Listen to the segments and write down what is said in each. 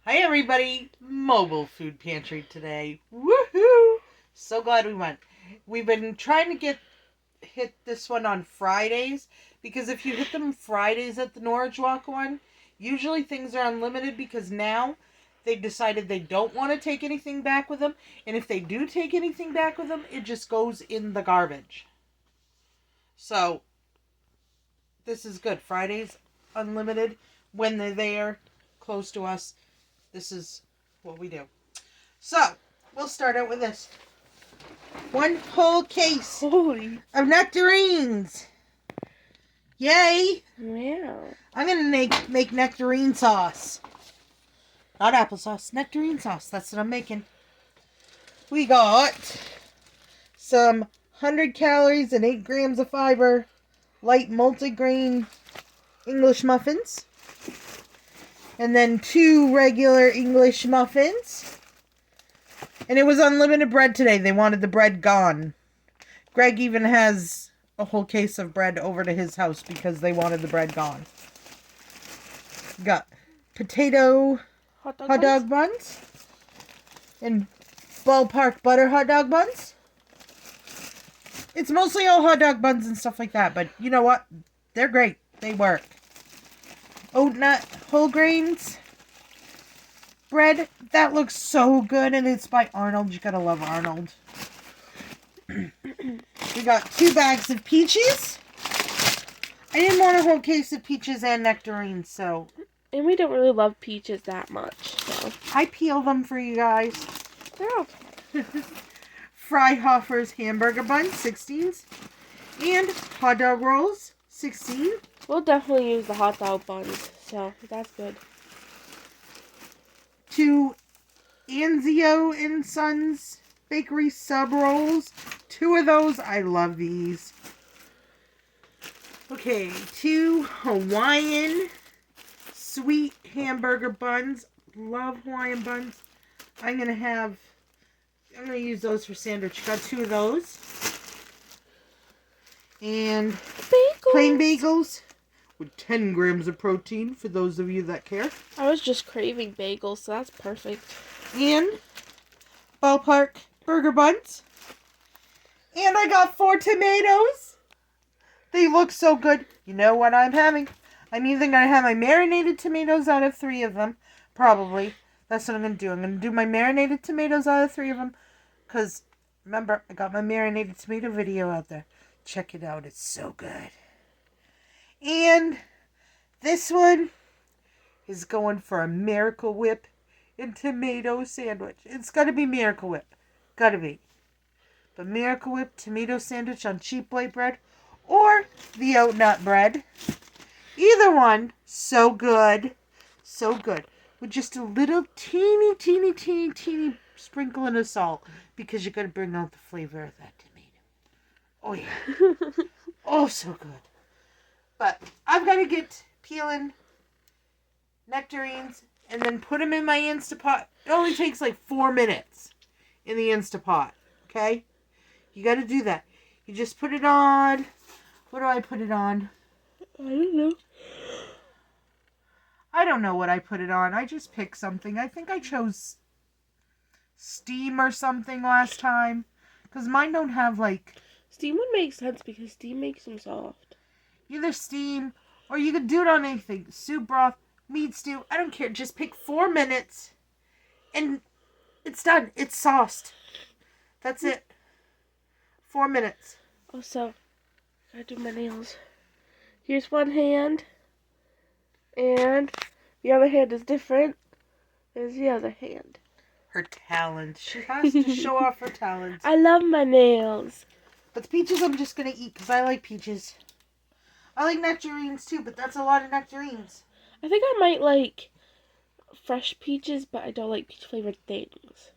Hi everybody, mobile food pantry today. Woohoo! So glad we went. We've been trying to hit this one on Fridays because if you hit them Fridays at the Norwich Walk one, usually things are unlimited because now they've decided they don't want to take anything back with them, and if they do take anything back with them, it just goes in the garbage. So this is good. Fridays unlimited when they're there close to us. This is what we do. So, we'll start out with this. One whole case Holy. of nectarines. Yay! Wow. I'm going to make nectarine sauce. Not applesauce, nectarine sauce. That's what I'm making. We got some 100 calories and 8 grams of fiber, light multigrain English muffins. And then 2 regular English muffins. And it was unlimited bread today. They wanted the bread gone. Greg even has a whole case of bread over to his house because they wanted the bread gone. Got potato hot dog buns and ballpark butter hot dog buns. It's mostly all hot dog buns and stuff like that, but you know what? They're great. They work. Oat nut whole grains bread. That looks so good, and it's by Arnold. You gotta love Arnold. We got 2 bags of peaches. I didn't want a whole case of peaches and nectarines, so. And we don't really love peaches that much, so. I peel them for you guys. They're okay. Freihofer's hamburger buns, 16s. And hot dog rolls, 16. We'll definitely use the hot dog buns, so that's good. 2 Anzio and Sons bakery sub rolls. 2 of those. I love these. Okay, 2 Hawaiian sweet hamburger buns. Love Hawaiian buns. I'm going to use those for sandwich. Got 2 of those. And plain bagels with 10 grams of protein for those of you that care. I was just craving bagels, so that's perfect. And ballpark burger buns. And I got 4 tomatoes. They look so good. You know what I'm having? I'm either going to have my marinated tomatoes out of 3 of them. Probably. That's what I'm going to do. I'm going to do my marinated tomatoes out of 3 of them. Because, remember, I got my marinated tomato video out there. Check it out. It's so good. And this one is going for a Miracle Whip and tomato sandwich. It's got to be Miracle Whip. Got to be. The Miracle Whip tomato sandwich on cheap white bread or the oat nut bread. Either one, so good. So good. With just a little teeny sprinkling of salt because you got to bring out the flavor of that tomato. Oh, yeah. Oh, so good. But I've got to get peeling nectarines and then put them in my Instapot. It only takes like 4 minutes in the Instapot. Okay? You got to do that. You just put it on. What do I put it on? I don't know. I don't know what I put it on. I just picked something. I think I chose steam or something last time. Because mine don't have like... Steam would make sense because steam makes them soft. Either steam or you could do it on anything. Soup broth, meat stew. I don't care. Just pick 4 minutes and it's done. It's sauced. That's it. 4 minutes. Also, I gotta do my nails. Here's one hand. And the other hand is different. There's the other hand. Her talent. She has to show off her talent. I love my nails. But the peaches I'm just going to eat because I like peaches. I like nectarines too, but that's a lot of nectarines. I think I might like fresh peaches, but I don't like peach flavored things.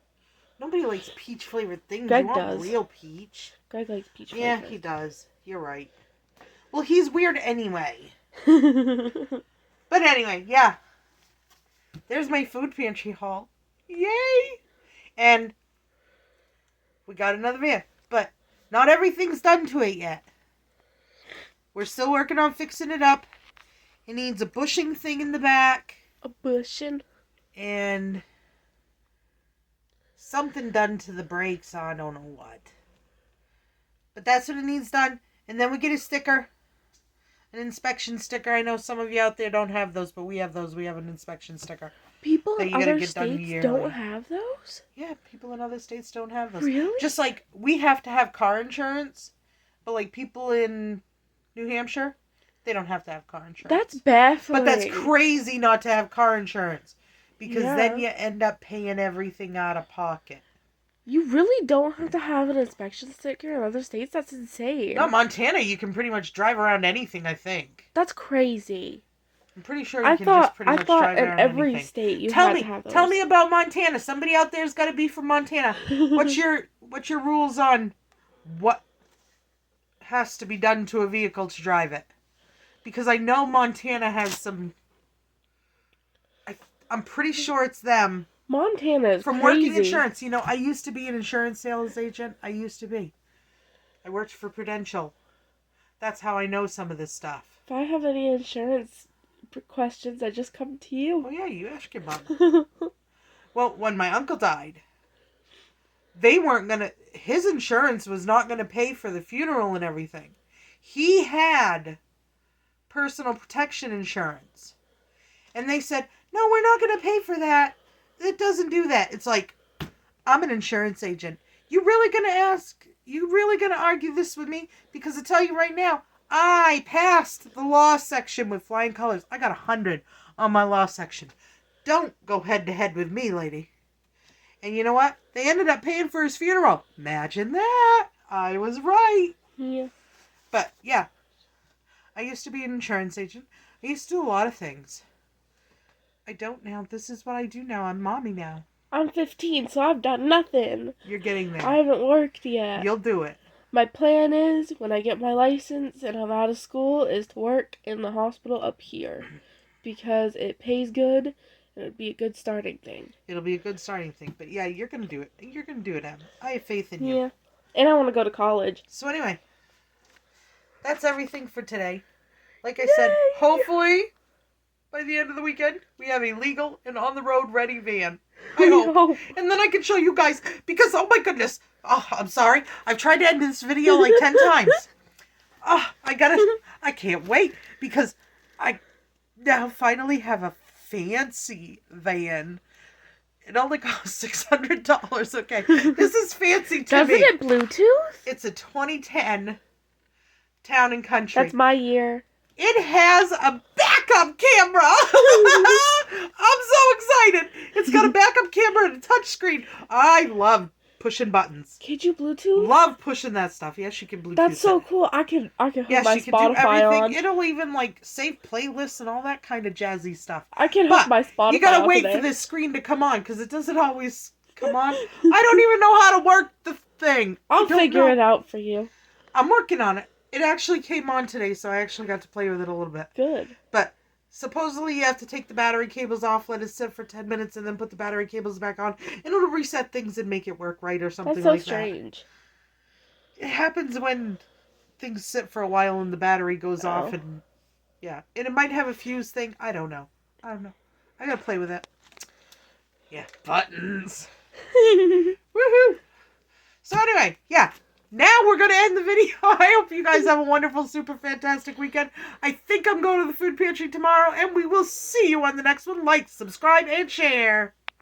Nobody likes peach flavored things. Greg You want does. real peach. Greg likes peach flavored. Yeah, he does. You're right. Well, he's weird anyway. But anyway, yeah. There's my food pantry haul. Yay! And we got another van. But not everything's done to it yet. We're still working on fixing it up. It needs a bushing thing in the back. A bushing? and something done to the brakes. I don't know what. But that's what it needs done. And then we get a sticker. An inspection sticker. I know some of you out there don't have those, but we have those. We have an inspection sticker. People that in you gotta other get done states yearly. don't have those? Yeah, people in other states don't have those. Really? Just like we have to have car insurance, but like people in New Hampshire, they don't have to have car insurance. That's baffling. But that's crazy not to have car insurance. Because Yeah. then you end up paying everything out of pocket. You really don't have to have an inspection sticker in other states? That's insane. No, Montana, you can pretty much drive around anything, I think. That's crazy. I'm pretty sure you can just pretty much drive around in every anything. state you had to have those. Tell me about Montana. Somebody out there's got to be from Montana. What's your rules on what has to be done to a vehicle to drive it? Because I know Montana has some... I'm pretty sure it's them. Montana is From crazy. working insurance. You know, I used to be an insurance sales agent. I worked for Prudential. That's how I know some of this stuff. If I have any insurance questions, I just come to you. Oh yeah, you ask your mom. Well, when my uncle died, his insurance was not gonna pay for the funeral and everything. He had personal protection insurance. And they said, no, we're not gonna pay for that. It doesn't do that. It's like, I'm an insurance agent. You really gonna argue this with me? Because I tell you right now, I passed the law section with flying colors. I got 100 on my law section. Don't go head to head with me, lady. And you know what? They ended up paying for his funeral. Imagine that. I was right. Yeah. But yeah, I used to be an insurance agent. I used to do a lot of things. I don't now. This is what I do now. I'm mommy now. I'm 15, so I've done nothing. You're getting there. I haven't worked yet. You'll do it. My plan is, when I get my license and I'm out of school, is to work in the hospital up here. Because it pays good, and it'd be a good starting thing. It'll be a good starting thing. But yeah, you're going to do it. You're going to do it, Em. I have faith in you. Yeah. And I want to go to college. So anyway, that's everything for today. Like I said, hopefully, by the end of the weekend, we have a legal and on-the-road ready van. I hope. And then I can show you guys, because, oh my goodness. Oh, I'm sorry. I've tried to end this video like 10 times. Oh, I can't wait, because I now finally have a fancy van. It only costs $600, okay? This is fancy to Doesn't me. it Bluetooth? It's a 2010 Town and Country. That's my year. It has a backup camera. I'm so excited. It's got a backup camera and a touchscreen. I love pushing buttons. Can't you Bluetooth? Love pushing that stuff. Yes, you can Bluetooth. That's so it. cool. I can hook Yes, my you can do Spotify everything. on. It'll even like save playlists and all that kind of jazzy stuff. I can hook my Spotify You gotta on wait today. for this screen to come on because it doesn't always come on. I don't even know how to work the thing. I'll figure it out for you. I'm working on it. It actually came on today, so I actually got to play with it a little bit. Good. But supposedly you have to take the battery cables off, let it sit for 10 minutes, and then put the battery cables back on, and it'll reset things and make it work right or something That's so like strange. that. It happens when things sit for a while and the battery goes off, and yeah. And it might have a fuse thing. I don't know. I gotta play with it. Yeah, buttons. Woohoo! So anyway, yeah. Now we're going to end the video. I hope you guys have a wonderful, super fantastic weekend. I think I'm going to the food pantry tomorrow, and we will see you on the next one. Like, subscribe, and share.